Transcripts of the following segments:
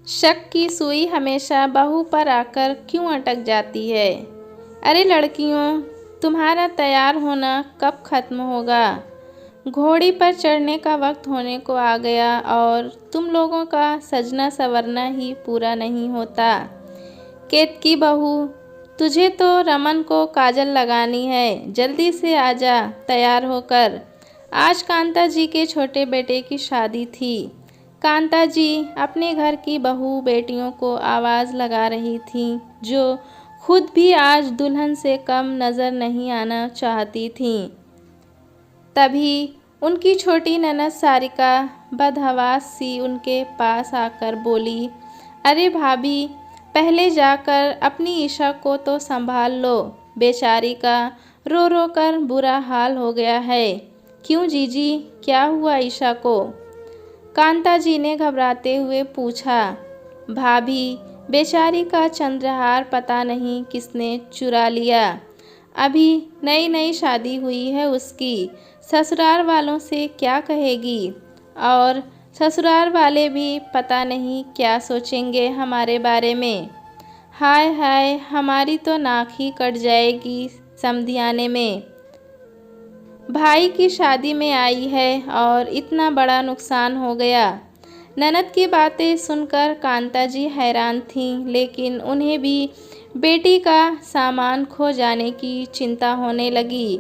शक की सुई हमेशा बहू पर आकर क्यों अटक जाती है। अरे लड़कियों, तुम्हारा तैयार होना कब खत्म होगा। घोड़ी पर चढ़ने का वक्त होने को आ गया और तुम लोगों का सजना संवरना ही पूरा नहीं होता। केतकी बहू, तुझे तो रमन को काजल लगानी है, जल्दी से आजा तैयार होकर। आज कांता जी के छोटे बेटे की शादी थी। कांता जी अपने घर की बहू बेटियों को आवाज़ लगा रही थीं, जो खुद भी आज दुल्हन से कम नज़र नहीं आना चाहती थीं। तभी उनकी छोटी ननद सारिका बदहवास सी उनके पास आकर बोली, अरे भाभी, पहले जाकर अपनी ईशा को तो संभाल लो, बेचारी का रो रो कर बुरा हाल हो गया है। क्यों जीजी, क्या हुआ ईशा को? कांता जी ने घबराते हुए पूछा। भाभी, बेचारी का चंद्रहार पता नहीं किसने चुरा लिया। अभी नई नई शादी हुई है उसकी, ससुराल वालों से क्या कहेगी, और ससुराल वाले भी पता नहीं क्या सोचेंगे हमारे बारे में। हाय हाय, हमारी तो नाक ही कट जाएगी समधियाने में। भाई की शादी में आई है और इतना बड़ा नुकसान हो गया। ननद की बातें सुनकर कांता जी हैरान थीं, लेकिन उन्हें भी बेटी का सामान खो जाने की चिंता होने लगी।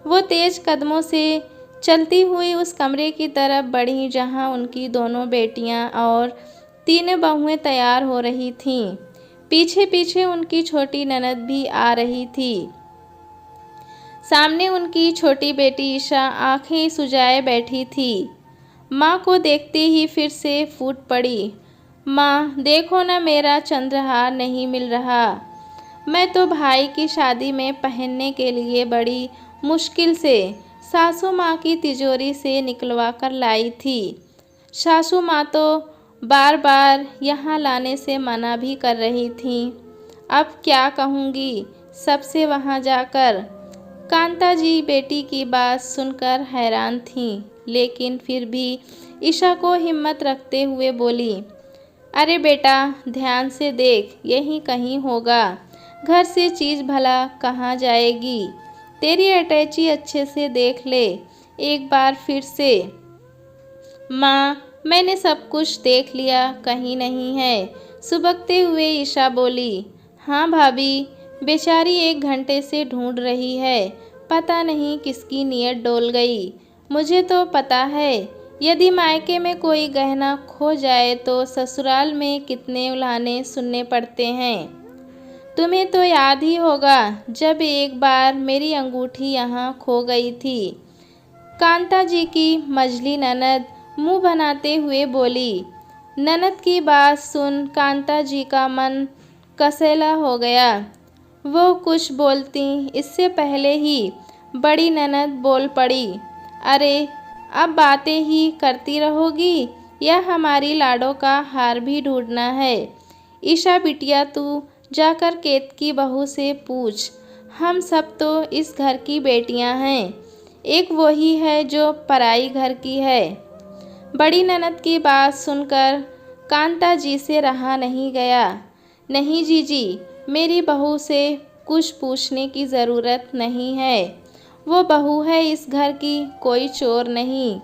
वो तेज कदमों से चलती हुई उस कमरे की तरफ बढ़ी जहां उनकी दोनों बेटियां और तीनों बहुएं तैयार हो रही थीं। पीछे पीछे उनकी छोटी ननद भी आ रही थी। सामने उनकी छोटी बेटी ईशा आंखें सुजाए बैठी थी। माँ को देखते ही फिर से फूट पड़ी। माँ, देखो ना, मेरा चंद्रहार नहीं मिल रहा। मैं तो भाई की शादी में पहनने के लिए बड़ी मुश्किल से सासू माँ की तिजोरी से निकलवा कर लाई थी। सासू माँ तो बार बार यहाँ लाने से मना भी कर रही थीं। अब क्या कहूँगी सबसे वहाँ जाकर। कांता जी बेटी की बात सुनकर हैरान थीं, लेकिन फिर भी ईशा को हिम्मत रखते हुए बोली, अरे बेटा, ध्यान से देख, यहीं कहीं होगा। घर से चीज़ भला कहाँ जाएगी। तेरी अटैची अच्छे से देख ले एक बार फिर से। माँ, मैंने सब कुछ देख लिया, कहीं नहीं है। सुबकते हुए ईशा बोली, हाँ भाभी, बेचारी 1 घंटे से ढूंढ रही है, पता नहीं किसकी नीयत डोल गई। मुझे तो पता है, यदि मायके में कोई गहना खो जाए तो ससुराल में कितने उलाहने सुनने पड़ते हैं। तुम्हें तो याद ही होगा जब एक बार मेरी अंगूठी यहाँ खो गई थी। कांता जी की मझली ननद मुंह बनाते हुए बोली। ननद की बात सुन कांता जी का मन कसैला हो गया। वो कुछ बोलती इससे पहले ही बड़ी ननद बोल पड़ी, अरे अब बातें ही करती रहोगी या हमारी लाडों का हार भी ढूंढना है। ईशा बिटिया, तू जाकर केतकी बहू से पूछ, हम सब तो इस घर की बेटियां हैं, एक वही है जो पराई घर की है। बड़ी ननद की बात सुनकर कांता जी से रहा नहीं गया। नहीं जीजी, मेरी बहू से कुछ पूछने की ज़रूरत नहीं है। वो बहू है इस घर की, कोई चोर नहीं।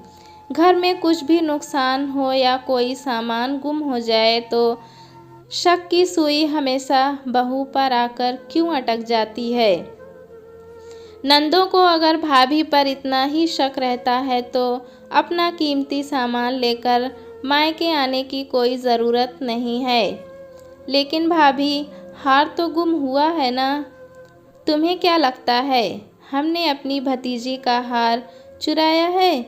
घर में कुछ भी नुकसान हो या कोई सामान गुम हो जाए तो शक की सुई हमेशा बहू पर आकर क्यों अटक जाती है। नंदों को अगर भाभी पर इतना ही शक रहता है तो अपना कीमती सामान लेकर मायके आने की कोई ज़रूरत नहीं है। लेकिन भाभी, हार तो गुम हुआ है ना। तुम्हें क्या लगता है हमने अपनी भतीजी का हार चुराया है?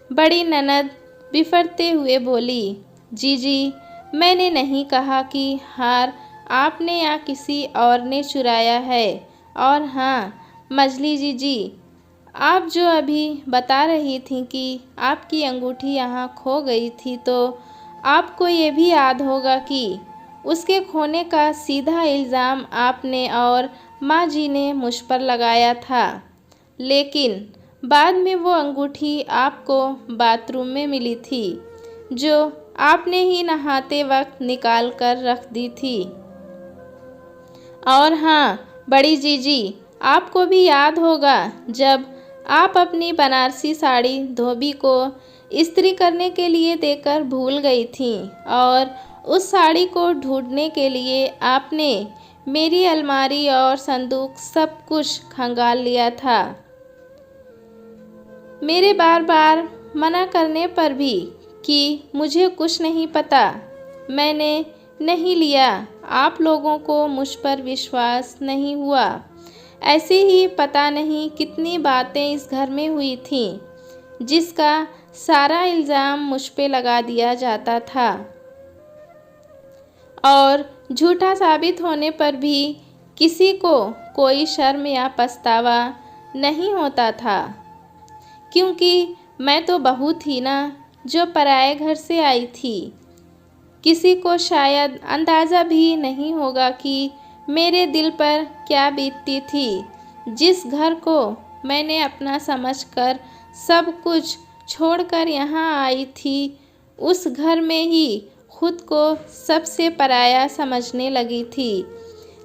बड़ी ननद बिफरते हुए बोली, जीजी, मैंने नहीं कहा कि हार आपने या किसी और ने चुराया है। और हाँ मझली जीजी, आप जो अभी बता रही थी कि आपकी अंगूठी यहाँ खो गई थी, तो आपको ये भी याद होगा कि उसके खोने का सीधा इल्ज़ाम आपने और माँ जी ने मुझ पर लगाया था। लेकिन बाद में वो अंगूठी आपको बाथरूम में मिली थी, जो आपने ही नहाते वक्त निकाल कर रख दी थी। और हाँ बड़ी जीजी, आपको भी याद होगा जब आप अपनी बनारसी साड़ी धोबी को इस्त्री करने के लिए देकर भूल गई थीं और उस साड़ी को ढूंढने के लिए आपने मेरी अलमारी और संदूक सब कुछ खंगाल लिया था। मेरे बार बार मना करने पर भी कि मुझे कुछ नहीं पता, मैंने नहीं लिया। आप लोगों को मुझ पर विश्वास नहीं हुआ। ऐसे ही पता नहीं कितनी बातें इस घर में हुई थीं, जिसका सारा इल्ज़ाम मुझ पे लगा दिया जाता था और झूठा साबित होने पर भी किसी को कोई शर्म या पछतावा नहीं होता था, क्योंकि मैं तो बहू थी ना, जो पराए घर से आई थी। किसी को शायद अंदाज़ा भी नहीं होगा कि मेरे दिल पर क्या बीतती थी। जिस घर को मैंने अपना समझकर सब कुछ छोड़कर यहाँ आई थी, उस घर में ही खुद को सबसे पराया समझने लगी थी,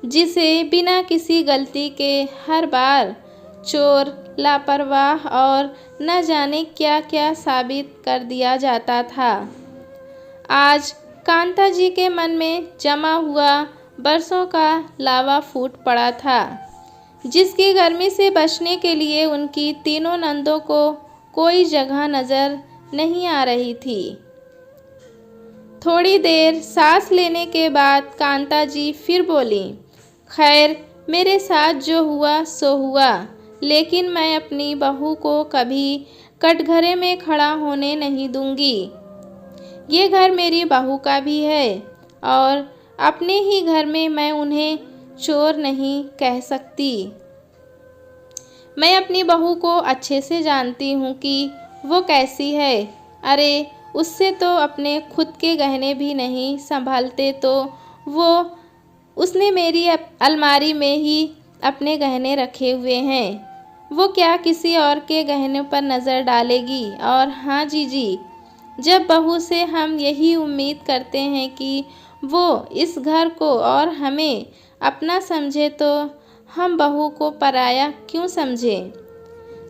जिसे बिना किसी गलती के हर बार चोर, लापरवाह और न जाने क्या क्या साबित कर दिया जाता था। आज कांता जी के मन में जमा हुआ बरसों का लावा फूट पड़ा था, जिसकी गर्मी से बचने के लिए उनकी तीनों नंदों को कोई जगह नज़र नहीं आ रही थी। थोड़ी देर सांस लेने के बाद कांता जी फिर बोली, खैर मेरे साथ जो हुआ सो हुआ, लेकिन मैं अपनी बहू को कभी कटघरे में खड़ा होने नहीं दूंगी। ये घर मेरी बहू का भी है और अपने ही घर में मैं उन्हें चोर नहीं कह सकती। मैं अपनी बहू को अच्छे से जानती हूँ कि वो कैसी है। अरे उससे तो अपने खुद के गहने भी नहीं संभालते, तो उसने मेरी अलमारी में ही अपने गहने रखे हुए हैं। वो क्या किसी और के गहनों पर नज़र डालेगी। और हाँ जीजी, जब बहू से हम यही उम्मीद करते हैं कि वो इस घर को और हमें अपना समझे, तो हम बहू को पराया क्यों समझें।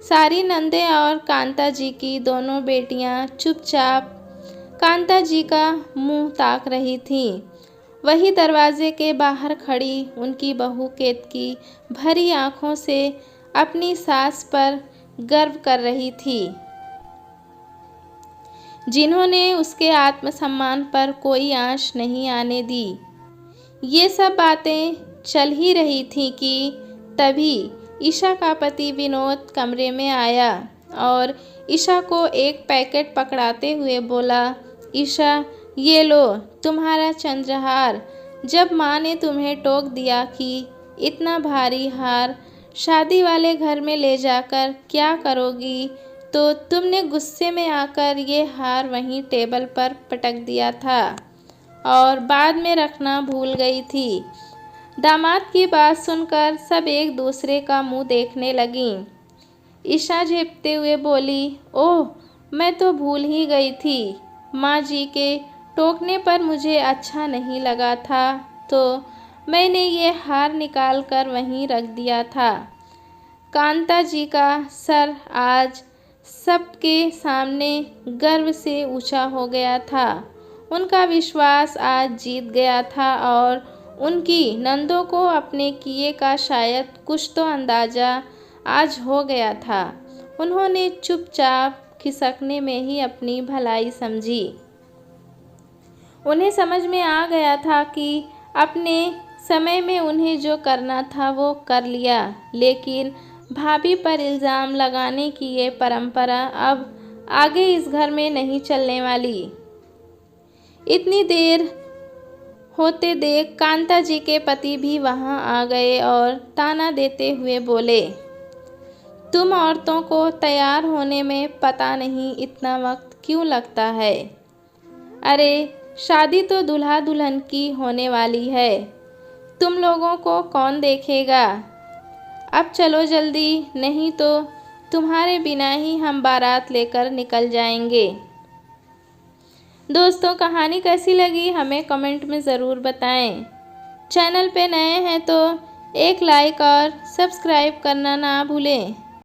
सारी नंदे और कांता जी की दोनों बेटियां चुपचाप कांता जी का मुंह ताक रही थीं। वही दरवाजे के बाहर खड़ी उनकी बहू केतकी भरी आंखों से अपनी सास पर गर्व कर रही थी, जिन्होंने उसके आत्मसम्मान पर कोई आंच नहीं आने दी। ये सब बातें चल ही रही थी कि तभी ईशा का पति विनोद कमरे में आया और ईशा को एक पैकेट पकड़ाते हुए बोला, ईशा ये लो तुम्हारा चंद्रहार। जब माँ ने तुम्हें टोक दिया कि इतना भारी हार शादी वाले घर में ले जाकर क्या करोगी, तो तुमने गुस्से में आकर ये हार वहीं टेबल पर पटक दिया था और बाद में रखना भूल गई थी। दामाद की बात सुनकर सब एक दूसरे का मुंह देखने लगीं। ईशा झेपते हुए बोली, ओह मैं तो भूल ही गई थी। माँ जी के टोकने पर मुझे अच्छा नहीं लगा था, तो मैंने ये हार निकाल कर वहीं रख दिया था। कांता जी का सर आज सबके सामने गर्व से ऊंचा हो गया था। उनका विश्वास आज जीत गया था और उनकी नंदों को अपने किए का शायद कुछ तो अंदाज़ा आज हो गया था। उन्होंने चुपचाप खिसकने में ही अपनी भलाई समझी। उन्हें समझ में आ गया था कि अपने समय में उन्हें जो करना था वो कर लिया, लेकिन भाभी पर इल्ज़ाम लगाने की ये परंपरा अब आगे इस घर में नहीं चलने वाली। इतनी देर होते देख कांता जी के पति भी वहां आ गए और ताना देते हुए बोले, तुम औरतों को तैयार होने में पता नहीं इतना वक्त क्यों लगता है। अरे शादी तो दूल्हा दुल्हन की होने वाली है, तुम लोगों को कौन देखेगा। अब चलो जल्दी, नहीं तो तुम्हारे बिना ही हम बारात लेकर निकल जाएंगे। दोस्तों कहानी कैसी लगी हमें कमेंट में ज़रूर बताएं। चैनल पे नए हैं तो एक लाइक और सब्सक्राइब करना ना भूलें।